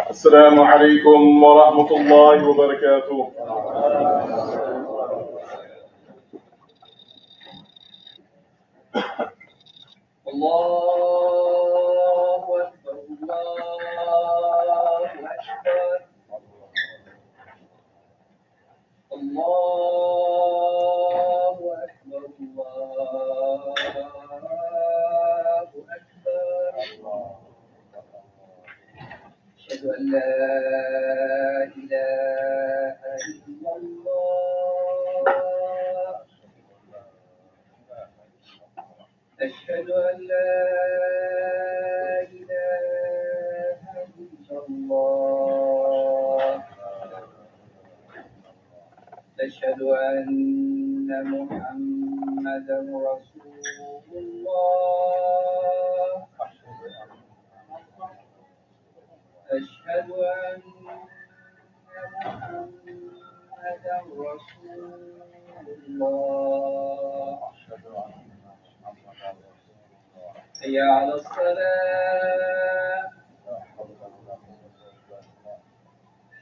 السلام عليكم ورحمة الله وبركاته. الله أكبر الله أكبر الله أكبر الله أكبر. أشهد أن لا إله إلا الله. أشهد أن لا إله إلا الله. أشهد أن محمدا رسول الله. أشهد أن محمدا رسول الله. حي على الصلاة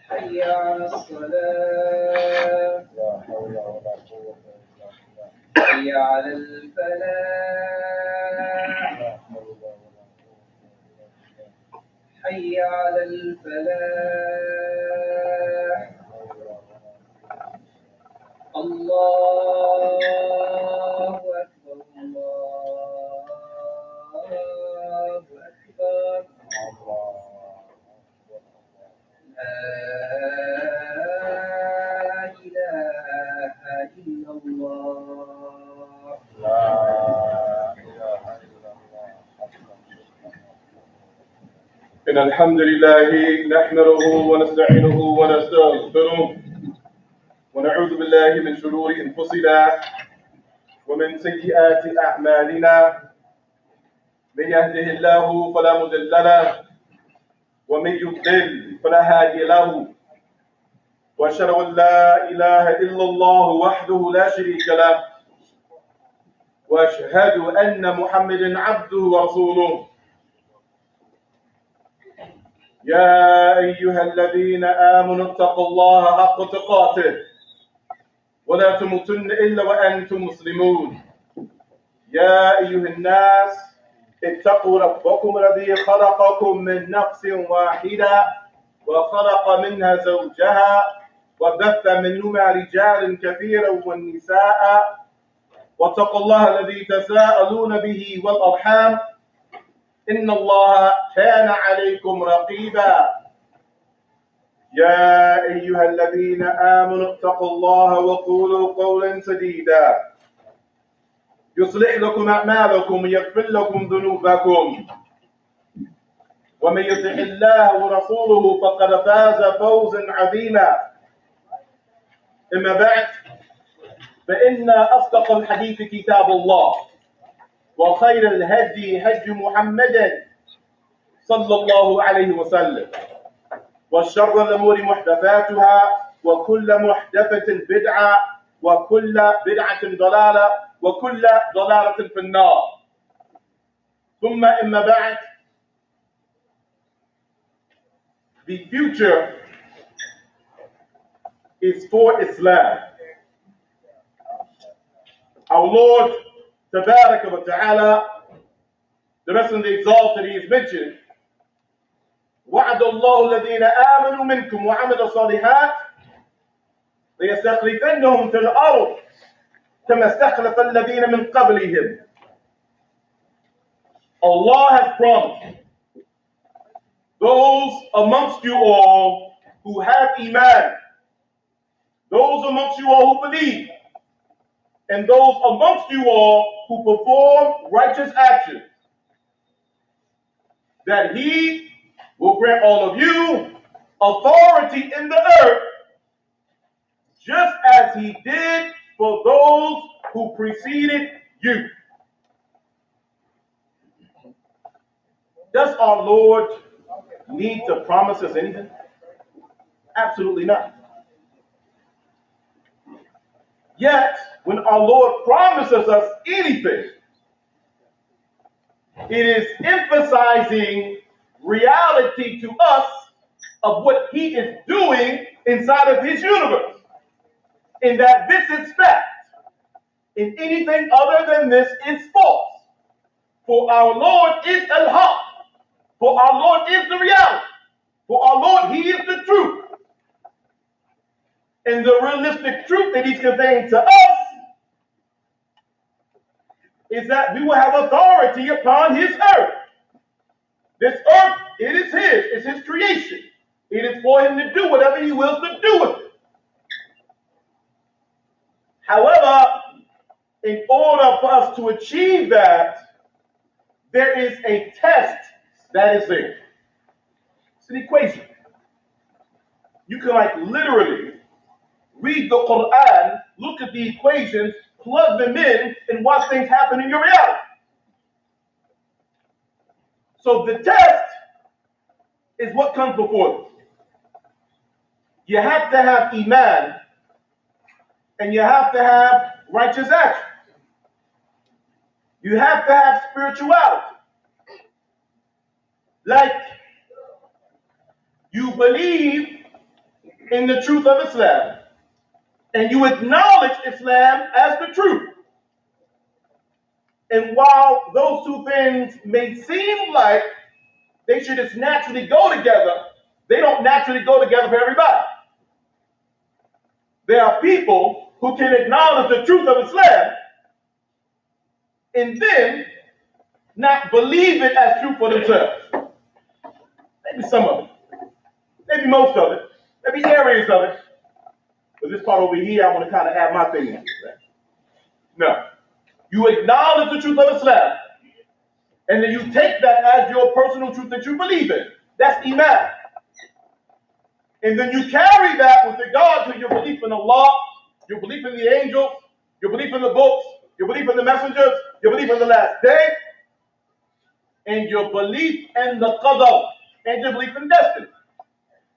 حي على الصلاة حي على الفلاح حي على الفلاح. الله أكبر الله أكبر. لا إله إلا الله. إن الحمد لله نحمده ونستعينه ونستغفره ونعوذ بالله من شرور أنفسنا ومن سيئات أعمالنا. من يهده الله فلا مضل له ومن يضلل فلا هادي له. وأشهد أن لا إله إلا الله وحده لا شريك له وأشهد أن محمدا عبده ورسوله. يا أيها الذين آمنوا اتقوا الله حق تقاته ولا تموتن إلا وأنتم مسلمون. يا أيها الناس اتقوا ربكم الذي خلقكم من نفس واحدة وخلق منها زوجها وبث منهما رجالا كثيرا والنساء واتقوا الله الذي تساءلون به والأرحام إن الله كان عليكم رقيبا. يا أيها الذين آمنوا اتقوا الله وقولوا قولا سديدا يصلح لكم أعمالكم ويغفر لكم ذنوبكم ومن يطع الله ورسوله فقد فاز فوزا عظيما. أما بعد فإن أصدق الحديث كتاب الله وخير الهدي هدي محمد صلى الله عليه وسلم وشر الأمور محدثاتها وكل محدثة بدعة وكل بدعة ضلالة وكل ضلالة في النار. ثم أما بعد. The future is for Islam. Our Lord Tabaraka wa Ta'ala, the Messenger exalted, he is mentioned, وعد الله الذين آمنوا منكم وعملوا الصالحات ليستخلفنهم في الأرض كما استخلف الذين من قبلهم. Allah has promised those amongst you all who have Iman, those amongst you all who believe, and those amongst you all who perform righteous actions, that He will grant all of you authority in the earth as he did for those who preceded you. Does our Lord need to promise us anything? Absolutely not. Yet, when our Lord promises us anything, it is emphasizing reality to us of what he is doing inside of his universe. In that this is fact. And anything other than this is false. For our Lord is al-haq. For our Lord is the reality. For our Lord, he is the truth. And the realistic truth that he's conveying to us is that we will have authority upon his earth. This earth, it is his. It's his creation. It is for him to do whatever he wills to do with it. However, in order for us to achieve that, there is a test that is there. It's an equation. You can literally read the Quran, look at the equations, plug them in, and watch things happen in your reality. So the test is what comes before this. You have to have iman, and you have to have righteous action. You have to have spirituality. Like, you believe in the truth of Islam, and you acknowledge Islam as the truth. And while those two things may seem like they should just naturally go together, they don't naturally go together for everybody. There are people who can acknowledge the truth of Islam and then not believe it as true for themselves. Maybe some of it. Maybe most of it. Maybe areas of it. But this part over here, I want to kind of add my thing into that. No. You acknowledge the truth of Islam, and then you take that as your personal truth that you believe in. That's iman. And then you carry that with regard to your belief in Allah, your belief in the angels, your belief in the books, your belief in the messengers, your belief in the last day, and your belief in the qadar, and your belief in destiny.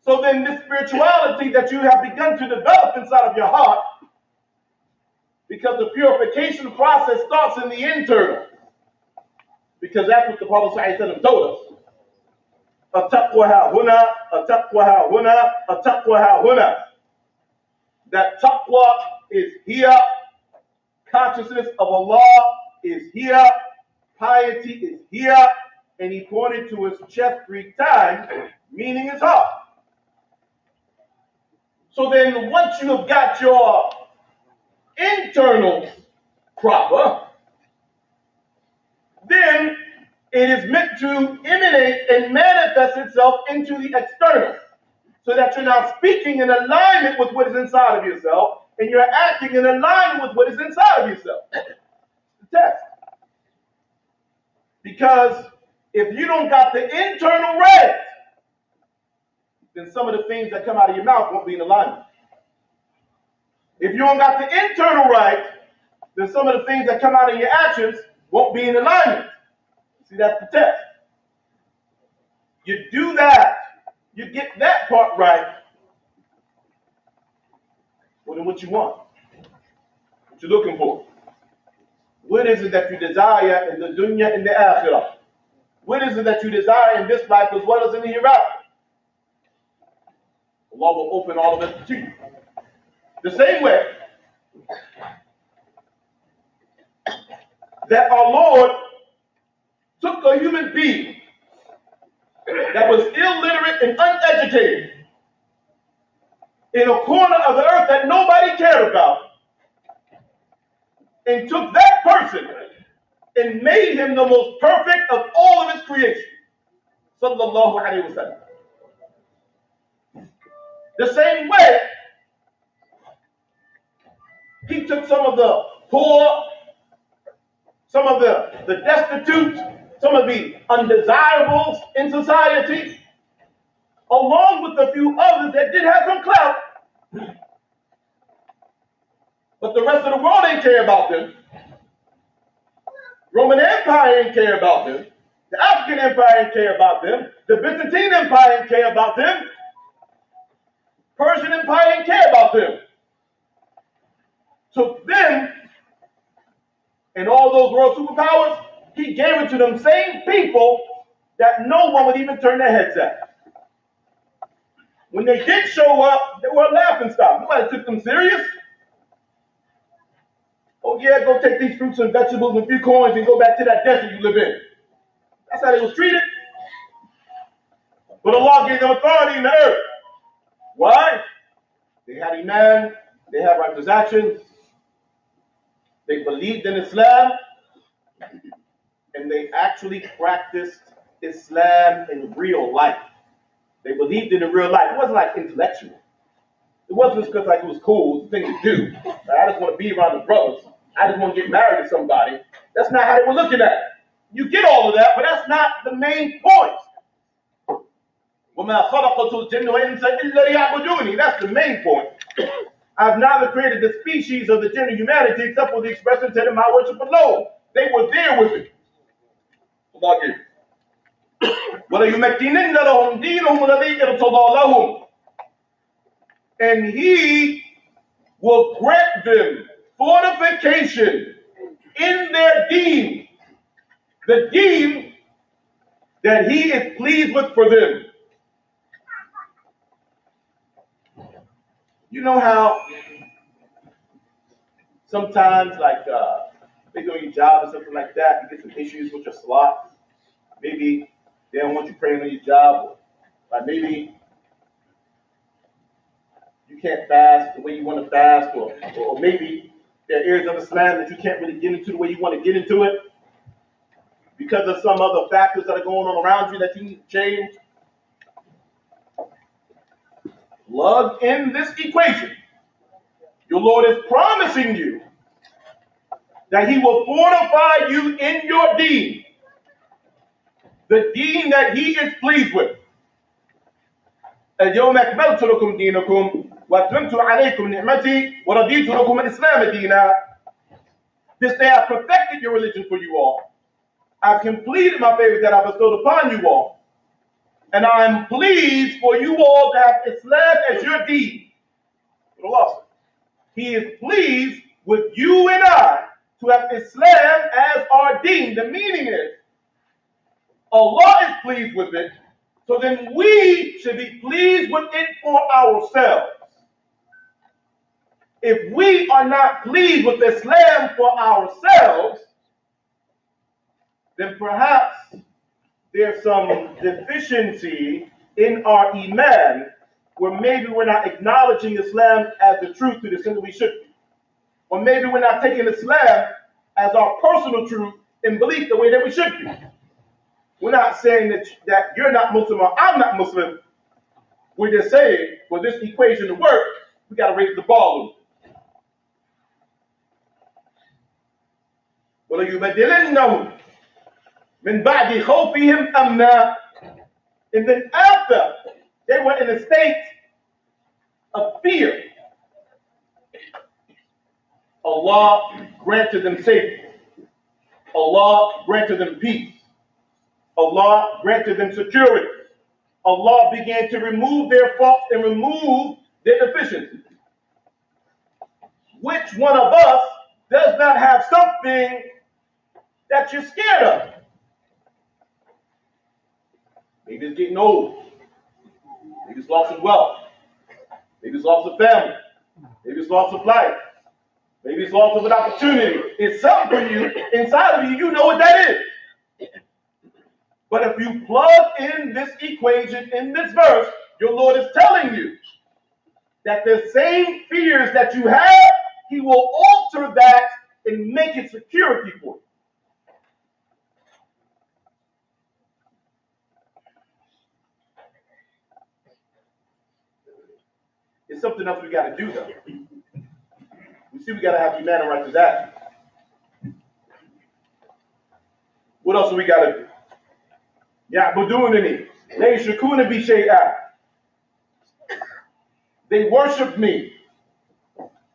So then this spirituality that you have begun to develop inside of your heart, because the purification process starts in the internal, because that's what the Prophet ﷺ told us. At-taqwa ha-huna, at-taqwa ha-huna, at-taqwa ha-huna. That taqwa is here, consciousness of Allah is here, piety is here, and he pointed to his chest 3 times, meaning his heart. So then once you have got your internal proper, then it is meant to emanate and manifest itself into the external, so that you're now speaking in alignment with what is inside of yourself, and you're acting in alignment with what is inside of yourself. The test. Because if you don't got the internal right, then some of the things that come out of your mouth won't be in alignment. If you don't got the internal right, then some of the things that come out of your actions won't be in alignment. See, that's the test. You do that, you get that part right, well, then what you want? What you're looking for? What is it that you desire in the dunya and the akhirah? What is it that you desire in this life as well as in the hereafter? Allah will open all of it to you. The same way that our Lord took a human being that was illiterate and uneducated in a corner of the earth that nobody cared about, and took that person and made him the most perfect of all of his creation. Sallallahu alayhi wa sallam. The same way, he took some of the poor, some of the destitute, some of the undesirables in society, along with a few others that did have some clout, But the rest of the world ain't care about them. Roman Empire ain't care about them. The African Empire ain't care about them. The Byzantine Empire ain't care about them. Persian Empire ain't care about them. Took them and all those world superpowers, he gave it to them same people that no one would even turn their heads at. When they did show up, they were a laughing stock. Nobody took them serious. Oh yeah, go take these fruits and vegetables and a few coins and go back to that desert you live in. That's how they was treated. But Allah gave them authority in the earth. Why? They had Iman, they had righteous actions, they believed in Islam, and they actually practiced Islam in real life. They believed in real life. It wasn't like intellectual. It wasn't just because like it was cool, it's a thing to do. Like, I just want to be around the brothers. I just want to get married to somebody. That's not how they were looking at it. You get all of that, but that's not the main point. وَمَا خَلَقَتُ الْجِنَّ وَالْإِنسَ إِلَّا لِيَعْبُدُونِ. That's the main point. I've neither created the species of the jinn of humanity except for the expression to my worship alone. They were there with it. Allah gave it. وَلَيُمَكِّنَنَّ لَهُمْ دِينُهُمُ الَّذِي ارْتَضَىٰ لَهُمْ. And he will grant them fortification in their deen, the deen that he is pleased with for them. You know how sometimes, like, maybe on your job or something like that, you get some issues with your slot. Maybe they don't want you praying on your job, or maybe you can't fast the way you want to fast, or maybe there are areas of Islam that you can't really get into the way you want to get into it because of some other factors that are going on around you that you need to change. Plug in this equation. Your Lord is promising you that he will fortify you in your deen, the deen that he is pleased with. اليوم أكملت لكم دينكم وأتممت عليكم نعمتي ورضيت لكم الإسلام دينا. This day I perfected your religion for you all. I've completed my favors that I bestowed upon you all. And I am pleased for you all to have Islam as your deen. He is pleased with you and I to have Islam as our deen. The meaning is, Allah is pleased with it, so then we should be pleased with it for ourselves. If we are not pleased with Islam for ourselves, then perhaps there's some deficiency in our Iman, where maybe we're not acknowledging Islam as the truth to the extent that we should be. Or maybe we're not taking Islam as our personal truth and belief the way that we should be. We're not saying that you're not Muslim or I'm not Muslim. We're just saying, for this equation to work, we got to raise the bar a little. وَلَيُبَدِّلَنَّهُمْ مِنْ بَعْدِ خَوْفِهِمْ أَمْنًا. And then after they were in a state of fear, Allah granted them safety. Allah granted them peace. Allah granted them security. Allah began to remove their faults and remove their deficiencies. Which one of us does not have something that you're scared of? Maybe it's getting old. Maybe it's loss of wealth. Maybe it's loss of family. Maybe it's loss of life. Maybe it's loss of an opportunity. It's something for you. Inside of you, you know what that is. But if you plug in this equation, in this verse, your Lord is telling you that the same fears that you have, he will alter that and make it security for you. It's something else we got to do, though. We see we got to have Iman and righteous action. What else do we got to do? يَعْبُدُونَنِي لَا يُشْرِكُونَ بِي شَيْئًا. They worship me,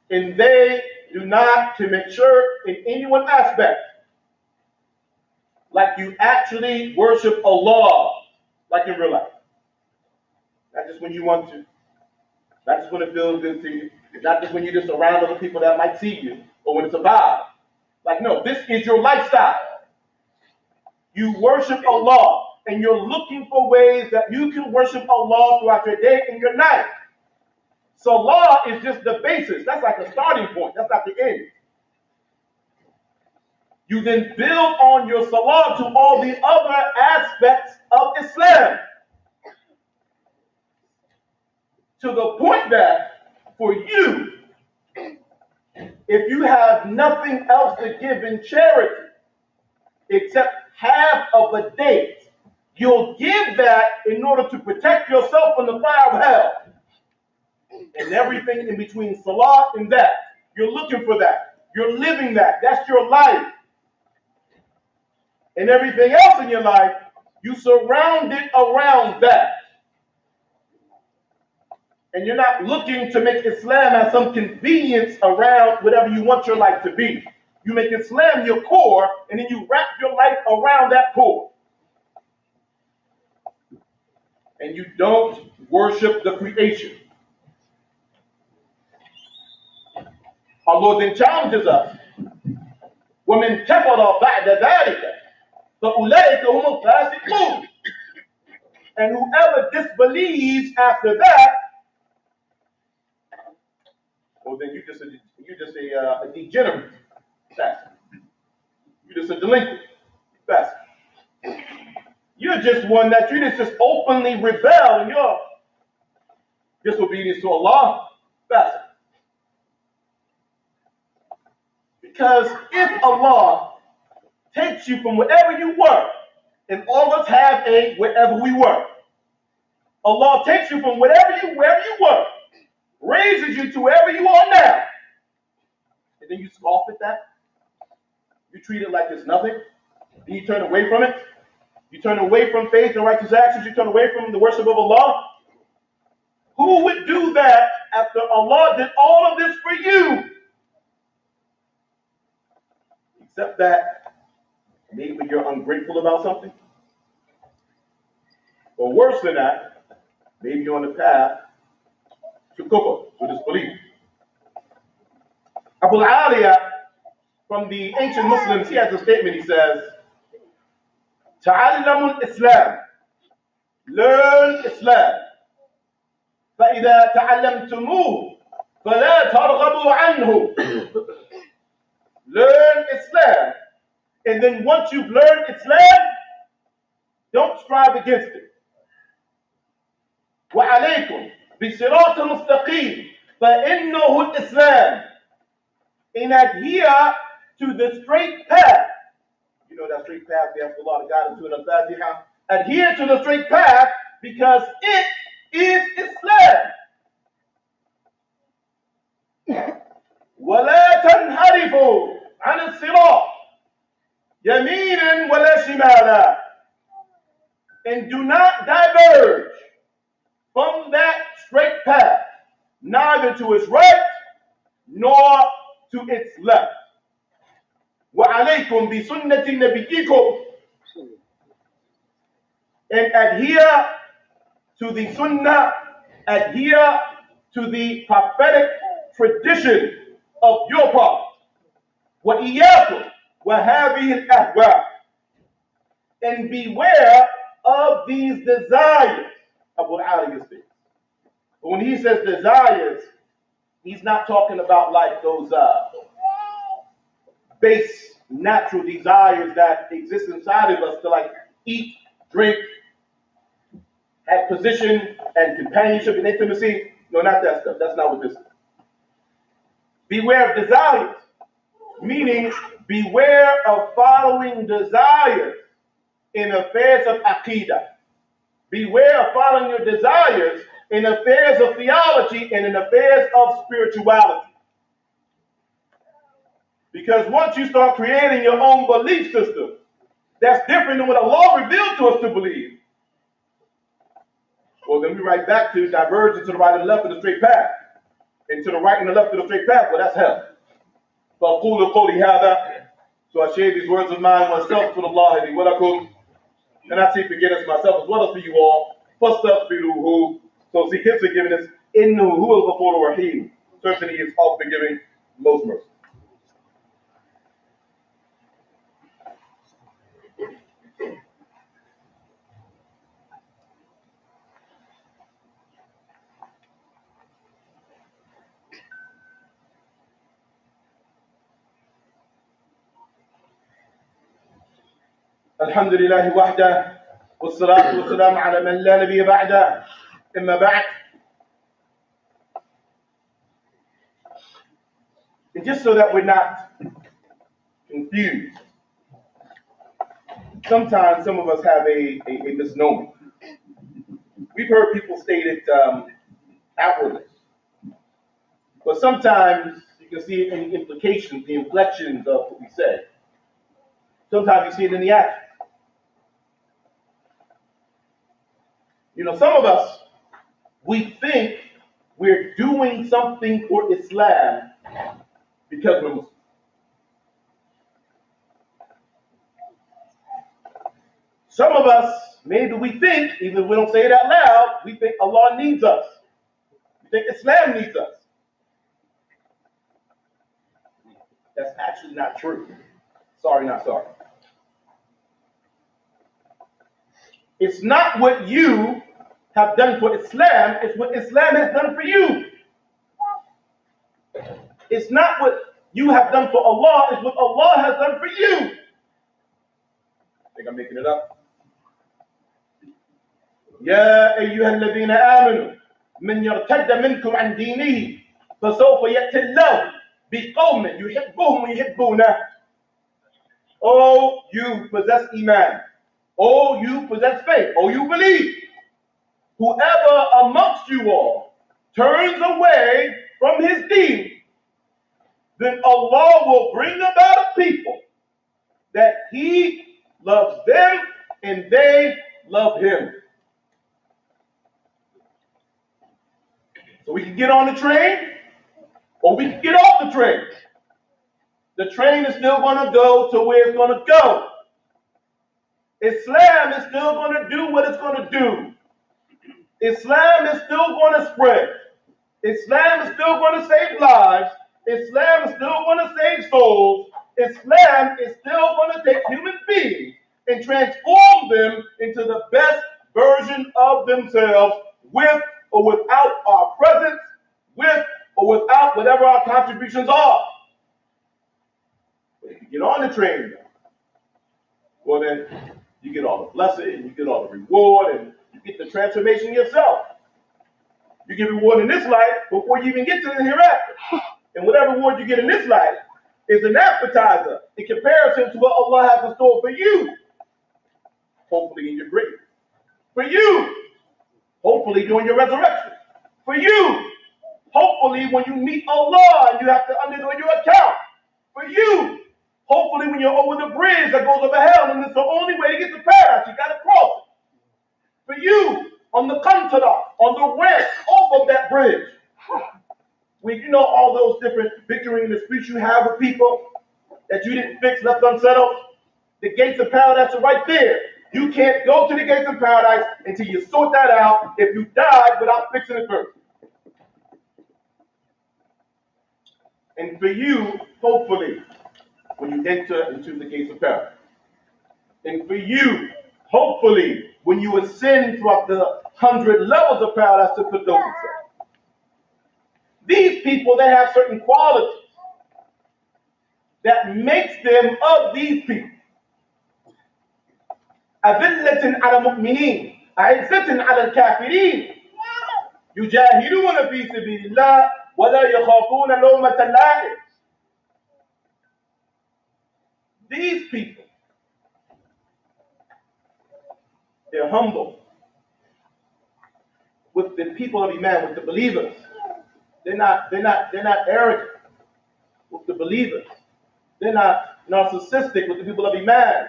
and they Do not commit shirk in any one aspect. Like you actually worship Allah, like in real life. Not just when you want to. Not just when it feels good to you. Not just when you're just around other people that might see you, or when it's a vibe. Like, no, this is your lifestyle. You worship Allah, and you're looking for ways that you can worship Allah throughout your day and your night. Salah is just the basis. That's like a starting point. That's not the end. You then build on your salah to all the other aspects of Islam. To the point that for you, if you have nothing else to give in charity except half of a date, you'll give that in order to protect yourself from the fire of hell. And everything in between salah and that, you're looking for that. You're living that. That's your life. And everything else in your life, you surround it around that. And you're not looking to make Islam as some convenience around whatever you want your life to be. You make Islam your core, and then you wrap your life around that core. And you don't worship the creation. Allah then challenges us. وَمَنْ كَفَرَ بَعْدَ ذَلِكَ فَأُولَٰئِكَ هُمُ الْفَاسِقُونَ. And whoever disbelieves after that, well, then you're just a degenerate. You're just a delinquent. Fast. You're just one that you just openly rebel in your disobedience to Allah. Fast. Because if Allah takes you from wherever you were, and all of us have a wherever we were, Allah takes you from wherever you were, raises you to wherever you are now, and then you scoff at that. You treat it like it's nothing. Then you turn away from it. You turn away from faith and righteous actions. You turn away from the worship of Allah. Who would do that after Allah did all of this for you? Except that maybe you're ungrateful about something. Or worse than that, maybe you're on the path to kufr, to disbelief. Abu Aliya, from the ancient Muslims, he has a statement. He says, تعلموا الإسلام, learn Islam. فإذا تعلمتموه فلا ترغبوا عنه. Learn Islam, and then once you've learned Islam, don't strive against it. وعليكم بصراط مستقيم فإنه الإسلام. And adhere to the straight path. You know that straight path, we ask Allah to guide us to an Al-Fatiha. Adhere to the straight path because it is Islam. ولا تنحرفوا عن الصراط يمينا ولا شمالا. And do not diverge from that straight path, neither to its right nor to its left. وَعَلَيْكُمْ بِسُنَّةِ نَبِيِّكُمْ. And adhere to the sunnah, adhere to the prophetic tradition of your prophet. وَإِيَّاكُمْ وَهَذِهِ الْأَهْوَاءِ. And beware of these desires. Abu Aliya says. But when he says desires, he's not talking about like those base natural desires that exist inside of us to like eat, drink, have position and companionship and intimacy. No, not that stuff. That's not what this is. Beware of desires, meaning beware of following desires in affairs of aqidah. Beware of following your desires in affairs of theology and in affairs of spirituality. Because once you start creating your own belief system, that's different than what Allah revealed to us to believe. Well, then we right back to diverging to the right and the left of the straight path. And to the right and the left of the straight path, well, that's hell. فأقول قولي هذا. So I share these words of mine, وأستغفر الله لي ولكم. And I seek forgiveness myself as well as for you all. فاستغفروه. So seek His forgiveness. إنه هو الغفور الرحيم. Certainly He is all forgiving, most merciful. الحمد لله وحده والصلاة والسلام على من لا نبي بعده. إما بعد. And just so that we're not confused, sometimes some of us have a misnomer. We've heard people state it outwardly, but sometimes you can see it in the implications, the inflections of what we say. Sometimes you see it in the action. You know, some of us, we think we're doing something for Islam because we're Muslim. Some of us, maybe we think, even if we don't say it out loud, we think Allah needs us. We think Islam needs us. That's actually not true. Sorry, not sorry. It's not what you have done for Islam, it's what Islam has done for you. It's not what you have done for Allah, it's what Allah has done for you. I think I'm making it up. يا أيها الذين آمنوا من يرتد منكم عن دينه فسوف يأتي الله بقوم يحبهم ويحبونه. Oh, you possess Iman. Oh, you possess faith. Oh, you believe. Whoever amongst you all turns away from his deen, then Allah will bring about a people that He loves them and they love Him. So we can get on the train or we can get off the train. The train is still going to go to where it's going to go. Islam is still going to do what it's going to do. Islam is still going to spread. Islam is still going to save lives. Islam is still going to save souls. Islam is still going to take human beings and transform them into the best version of themselves, with or without our presence, with or without whatever our contributions are. But if you get on the train, well then you get all the blessing, you get all the reward, and you get the transformation yourself. You get reward in this life before you even get to the hereafter. And whatever reward you get in this life is an appetizer in comparison to what Allah has in store for you. Hopefully in your grave. For you. Hopefully during your resurrection. For you. Hopefully when you meet Allah and you have to undergo your account. For you. Hopefully when you're over the bridge that goes over hell and it's the only way to get to paradise. You got to cross it. For you. On the Qantara, on the ramp off of that bridge. When you know all those different bickering disputes you have with people that you didn't fix, left unsettled, the gates of paradise are right there. You can't go to the gates of paradise until you sort that out if you died without fixing it first. And for you, hopefully, when you enter into the gates of paradise, and for you, hopefully, when you ascend throughout the 100 levels of paradise to put those themselves. These people, they have certain qualities that makes them of these people. أذلة على المؤمنين أعزة على الكافرين يجاهدون في سبيل الله ولا يخافون لومة لائم. These people, they're humble with the people of Iman, with the believers. They're not arrogant with the believers. They're not narcissistic with the people of Iman.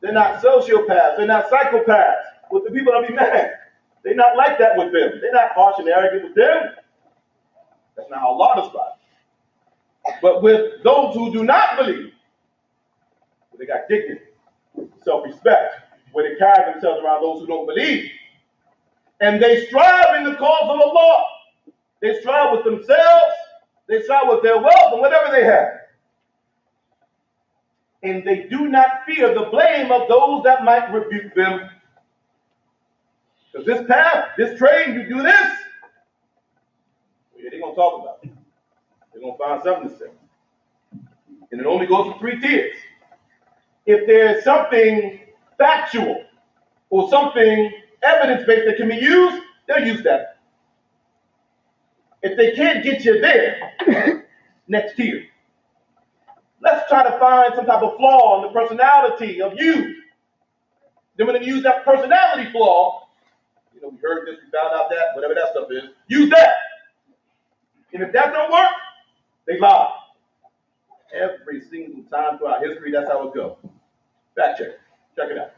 They're not sociopaths. They're not psychopaths with the people of Iman. They're not like that with them. They're not harsh and arrogant with them. That's not how Allah describes it. But with those who do not believe, they got dignity, self-respect, where they carry themselves around those who don't believe. And they strive in the cause of Allah. They strive with themselves, they strive with their wealth and whatever they have. And they do not fear the blame of those that might rebuke them. Because this path, this trade, you do this, well, yeah, they're going to talk about it. They're going to find something to say. And it only goes for 3 tiers. If there's something factual or something evidence-based that can be used, they'll use that. If they can't get you there, next tier. Let's try to find some type of flaw in the personality of you. Then when they use that personality flaw, we heard this, we found out that, whatever that stuff is, use that. And if that don't work, they lie. Every single time throughout history, that's how it goes. Fact check. Check it out.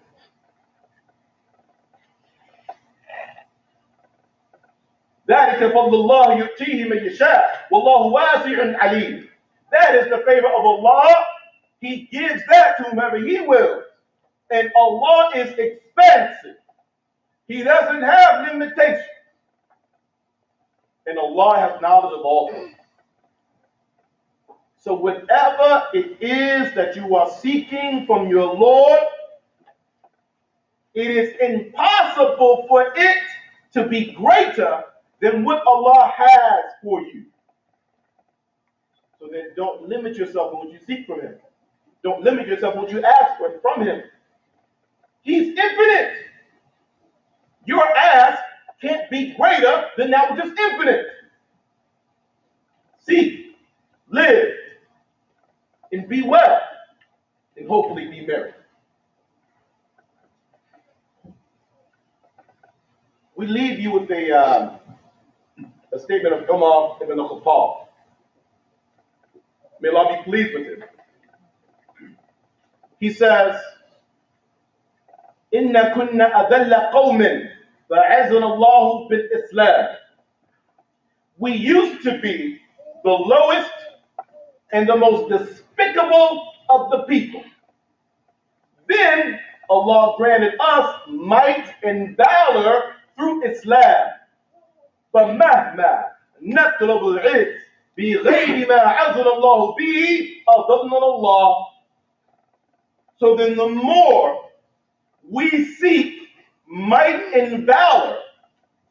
ذلك فضل الله يؤتيه من يشاء والله واسع عليم. That is the favor of Allah. He gives that to whomever He wills. And Allah is expansive. He doesn't have limitations. And Allah has knowledge of all things. So whatever it is that you are seeking from your Lord, it is impossible for it to be greater than what Allah has for you. So then don't limit yourself in what you seek from Him. Don't limit yourself in what you ask for from Him. He's infinite. Your ask can't be greater than that which is infinite. Seek, live, and be well, and hopefully be merry. We leave you with a statement of Umar ibn Khattab. May Allah be pleased with him. He says, إِنَّ كُنَّ أَذَلَّ قَوْمٍ فَعَزَّنَا اللَّهُ بِالْإِسْلَامِ. We used to be the lowest and the most despicable of the people. Then Allah granted us might and valor through Islam. فَمَهْمَا نَطْلُبُ الْعِزَّ بِغَيْرِ مَا عَزَّنَ اللَّهُ بِهِ أَضَلَّنَا اللَّهُ. So then the more we seek might and valor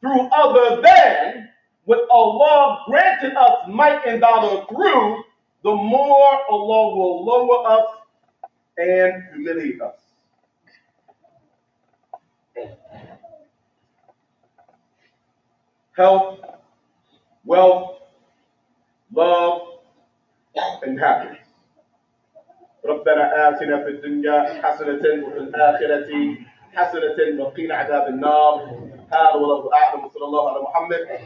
through other than what Allah granted us might and valor through, the more Allah will lower us and humiliate us. Health, wealth, love, and happiness. ربنا آتنا في الدنيا حسنة وفي الآخرة حسنة وقنا عذاب النار. هذا والله أعلم وصلى الله على محمد.